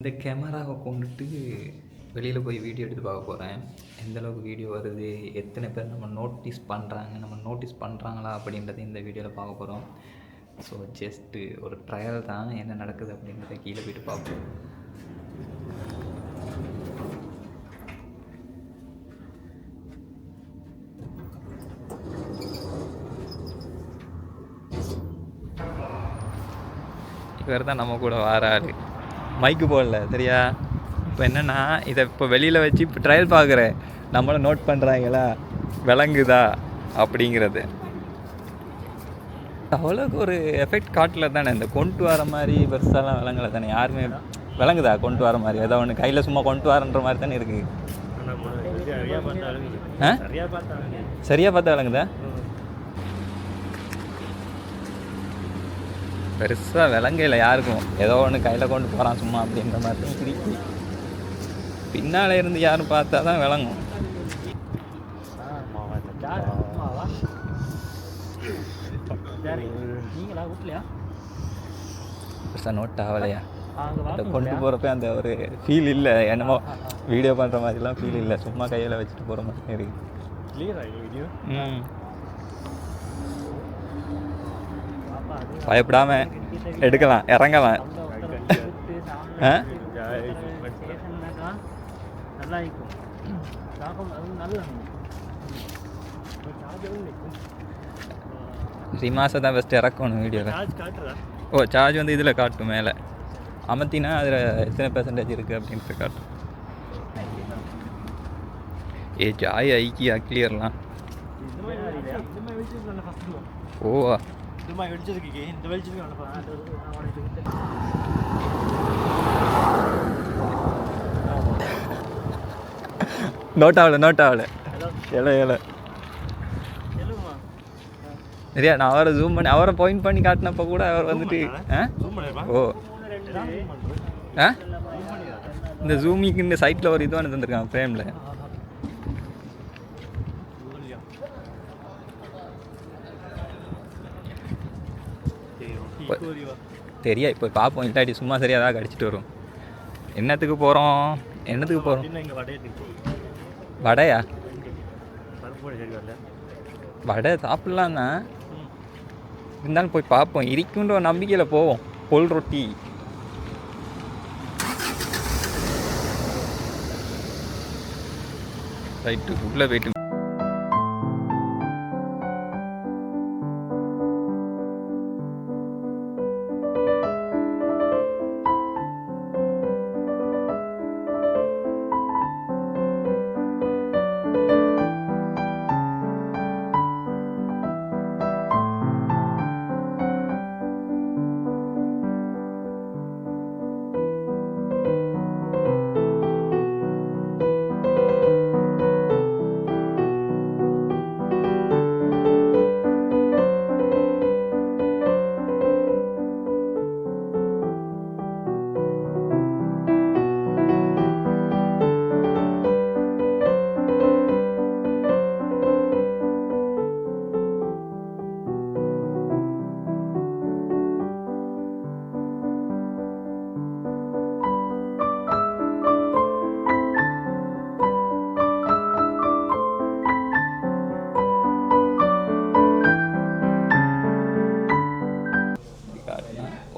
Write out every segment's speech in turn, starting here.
இந்த கேமராவை கொண்டுட்டு வெளியில் போய் வீடியோ எடுத்து பார்க்க போகிறேன். எந்தளவுக்கு வீடியோ வருது, எத்தனை பேர் நம்ம நோட்டீஸ் பண்ணுறாங்களா அப்படின்றத இந்த வீடியோவில் பார்க்க போகிறோம். ஸோ ஜஸ்ட்டு ஒரு ட்ரையல் தான், என்ன நடக்குது அப்படின்றத கீழே போய்ட்டு பார்ப்போம். இவர் தான் நம்ம கூட வாராரு. மைக்கு போடல சரியா. இப்போ என்னென்னா, இதை இப்போ வெளியில் வச்சு இப்போ ட்ரையல் பார்க்குறேன். நம்மளும் நோட் பண்ணுறாங்களா, விளங்குதா அப்படிங்கிறது. அவ்வளோக்கு ஒரு எஃபெக்ட் காட்டல தானே, இந்த கொண்டு வர மாதிரி பெருசாலாம் விளங்கலை தானே. யாருமே விளங்குதா கொண்டு வர மாதிரி? ஏதோ ஒன்று கையில் சும்மா கொண்டு வரன்ற மாதிரி தானே இருக்குது. சரியாக பார்த்தா விளங்குதா? பெருசாக விளங்கல யாருக்கும். ஏதோ ஒன்று கையில் கொண்டு போகிறான் சும்மா அப்படின்ற மாதிரி தான் இருக்கு. பின்னால் இருந்து யாரும் பார்த்தா தான் விளங்கும். பெருசாக நோட் ஆகலையா? கொண்டு போகிறப்ப அந்த ஒரு ஃபீல் இல்லை. என்னமோ வீடியோ பண்ணுற மாதிரிலாம் ஃபீல் இல்லை. சும்மா கையில் வச்சுட்டு போகிற மாதிரி இருக்குது. பயப்படாமல் எடுக்கலாம், இறங்கலாம். ரிமாஸை தான் ஃபஸ்ட்டு இறக்கணும் வீடியோவில். ஓ, சார்ஜ் வந்து இதில் காட்டும் மேலே அமர்த்தினா அதில் எத்தனை பெர்சன்டேஜ் இருக்குது அப்படின்ட்டு காட்டும். ஜாய் ஐக்கியா கிளியர்லாம். ஓ, நோட் ஆகலை ஏழை சரியா. நான் அவரை ஜூம் பண்ணி அவரை பாயிண்ட் பண்ணி காட்டினப்போ கூட அவர் வந்துட்டு ஓ இந்த ஜூமிக்கு இந்த சைட்டில் ஒரு இதுவானு தந்துருக்காங்க ஃப்ரேமில். தெரியா இப்போ பார்ப்போம். இல்லாட்டி சும்மா சரியாக தான் கடிச்சிட்டு வரும். என்னத்துக்கு போகிறோம்? வடையா? வடை சாப்பிட்லாம் தான், இருந்தாலும் போய் பார்ப்போம். இருக்குன்ற ஒரு நம்பிக்கையில் போவோம். பொல் ரொட்டி ரைட்டு உள்ளே போயிட்டு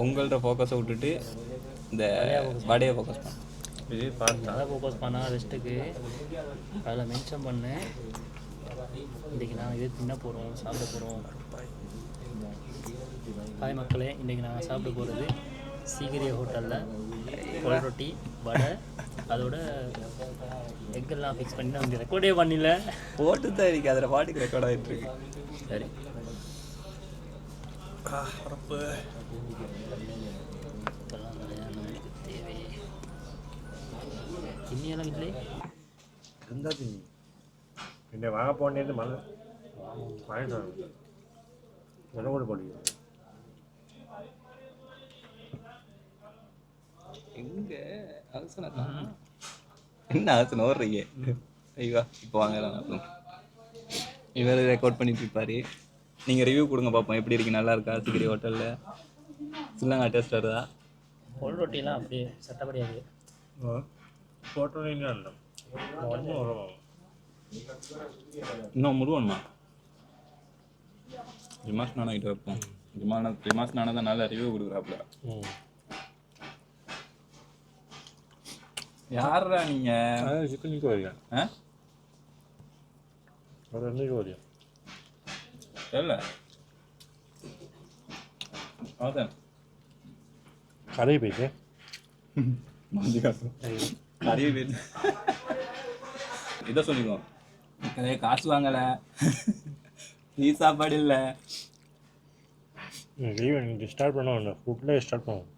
உங்கள்கிட்ட ஃபோக்கஸை விட்டுட்டு இந்த வடையை ஃபோக்கஸ் பண்ண. இது பார்த்தா ஃபோக்கஸ் பண்ணால் ரெஸ்ட்டுக்கு அதில் மென்ஷன் பண்ணேன். இன்றைக்கி நான் இது தின்ன போகிறோம், சாப்பிட போகிறோம். ஹாய் மக்களே, இன்றைக்கி நாங்கள் சாப்பிட போகிறது சீக்கிரிய ஹோட்டலில் பொல் ரொட்டி, வடை, அதோட எக்கெல்லாம் ஃபிக்ஸ் பண்ணி நான் ரெக்கார்டே பண்ணல. போட்டு தான் இருக்கு, அதில் பாட்டுக்கு ரெக்கார்ட் ஆகிட்டுருக்கு. சரி, இப்போல்லாம் நிறையா நம்மளுக்கு தேவை. திண்ணியெல்லாம் இல்லை இருந்தால் திண்ணி இந்த வாங்க போனேருந்து மழை வாங்கிட்டு வாங்க மழை கூட போடுவீங்க. எங்கே அவசரம் என்ன அவசரம் ஓடுறீங்க? ஐயா இப்போ வாங்கலாம். இவர் ரெக்கார்ட் பண்ணிட்டு இருப்பாரு. நீங்கள் ரிவ்யூ கொடுங்க பார்ப்போம் எப்படி இருக்குது, நல்லா இருக்கா சீக்கிரம் ஹோட்டலில்? சில்லங்கா டேஸ்ட் வருதா? கொல் ரொட்டிலாம் அப்படியே சட்டப்படியாது. போட்டோன்னு இல்லை ஒன்றும் வரும். இன்னும் முருகன்மா ஜிமாஸ் நானா கிட்ட வைப்போம். ஜிமாஸ் நானா தான் நல்ல ரிவ்யூ கொடுக்குறாப்புல. யாரா நீங்க? சிக்கனுக்கு வரியா? ஒரு ரெண்டுக்கு வரியா? தெரியல. அதான் கடையை போயிட்டு நிறைய பேர் இதை சொல்லிக்கோ, நிறைய காசு வாங்கலை, டீ சாப்பாடு இல்லை. நீங்கள் ஸ்டார்ட் பண்ண வேண்டாம், ஃபுட்டில் ஸ்டார்ட் பண்ணுவோம்.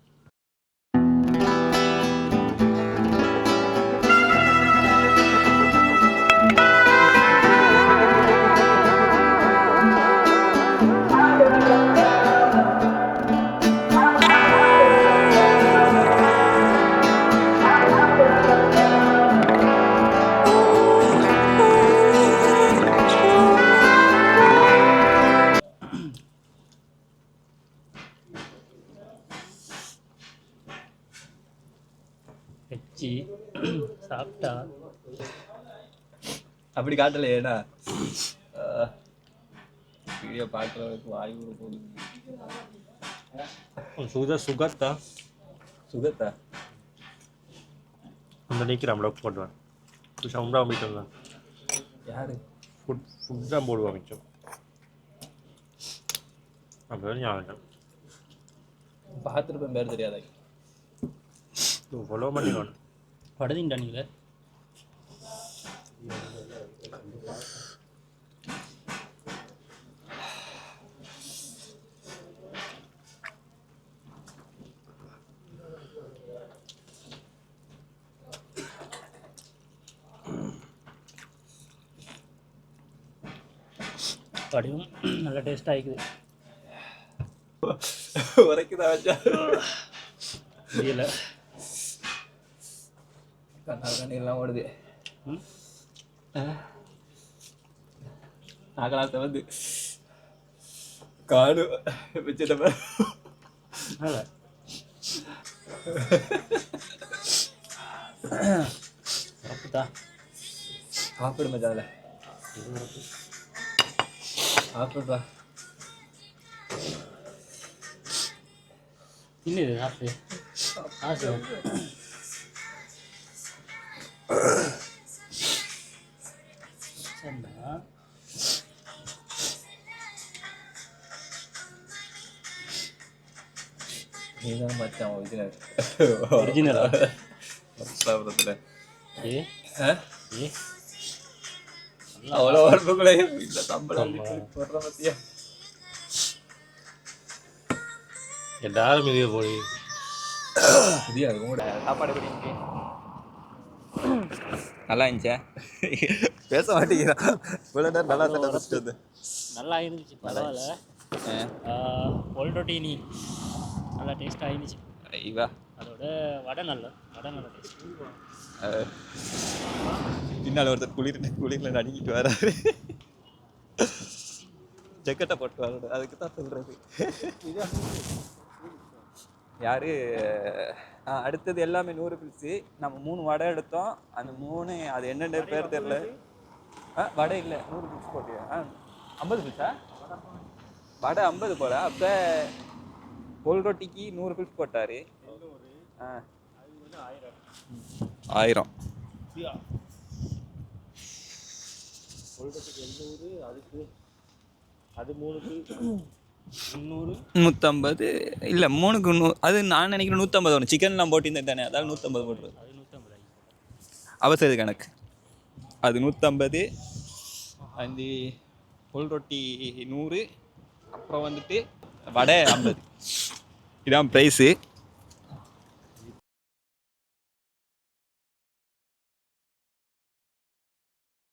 வச்சு சாப்பிட்டா அப்படி காட்டலையேடா. வீடியோ பார்க்குறவங்களுக்கு வாய் ஊற போகுது. சுகத்தா சுகத்தா அந்த நிற்கிறான் ப்ளாக் போட்டுவேன். சவுண்டா மிச்சம் தான். யாரு? ஃபுட் தான் போடுவான் மிச்சம். அப்போ ஞாபகம் பார்த்துருப்பேன், பேர் தெரியாதா? ஃபாலோ பண்ணிக்கணும். படுதின்டா நீங்கள். படியும் நல்ல டேஸ்ட்டாக இருக்குது. உரைக்குதா வச்சா முடியல, கண்ணால் எல்லாம் ஓடுது. நாகலாத்தை வந்து காடு வச்சுட்ட தப்புதா. சாப்பிடு மச்சால, சாப்பிடுப்பா. இன்னும் இது சாப்பிட்டு ஆசை சரிண்ணா. நீதான் மச்சான் ஒரிஜினல் ஒரிஜினலா? சாப்பிட்றதுல ஏ ஏ அவ்வளோ வரப்புக்குள்ளே இந்த சம்பளம் போடுற பத்தியா? எல்லாரும் இதே போய் புதியா இருக்கும் கூட. சாப்பாடு எப்படி இருந்துச்சு? நல்லா இருந்துச்சா? பேச மாட்டேங்கிறான். இவ்வளோ நேரம் நல்லா தான் ஃபஸ்ட்டு வந்து நல்லா இருந்துச்சு, பரவாயில்ல. கொல் ரொட்டி நீ நல்லா டேஸ்ட்டாக இருந்துச்சு. ஐவா, அதோட வடை நல்ல டேஸ்ட். பின்னால் ஒருத்தர் குளிரில் நடுங்கிட்டு வராரு. ஜக்கெட்டை போட்டு வர்றது, அதுக்கு தான் சொல்கிறது. யார்? அடுத்தது எல்லாமே 100 பில்ஸு. நம்ம 3 வடை எடுத்தோம். அந்த 3 அது என்னென்ன பேர் தெரில. வடை இல்லை, 100 பில்ஸ் போட்டியா? 50 பில்ஸா? வடை 50 போல. அப்போ கொல் ரொட்டிக்கு 100 பில்ஸ் போட்டார். 1000. கொல் ரொட்டிக்கு 800, அதுக்கு அது 3க்கு 300, 150 இல்லை 3க்கு 100. அது நான் நினைக்கிறேன் 150 வரும். சிக்கன்லாம் போட்டிருந்தேன் தானே, அதாவது 150 போட்டுருது. அது 150 அவசர கணக்கு. அது 150. அந்த கொல் ரொட்டி 100. அப்புறம் வந்துட்டு வடை 50. இதான் ப்ரைஸு.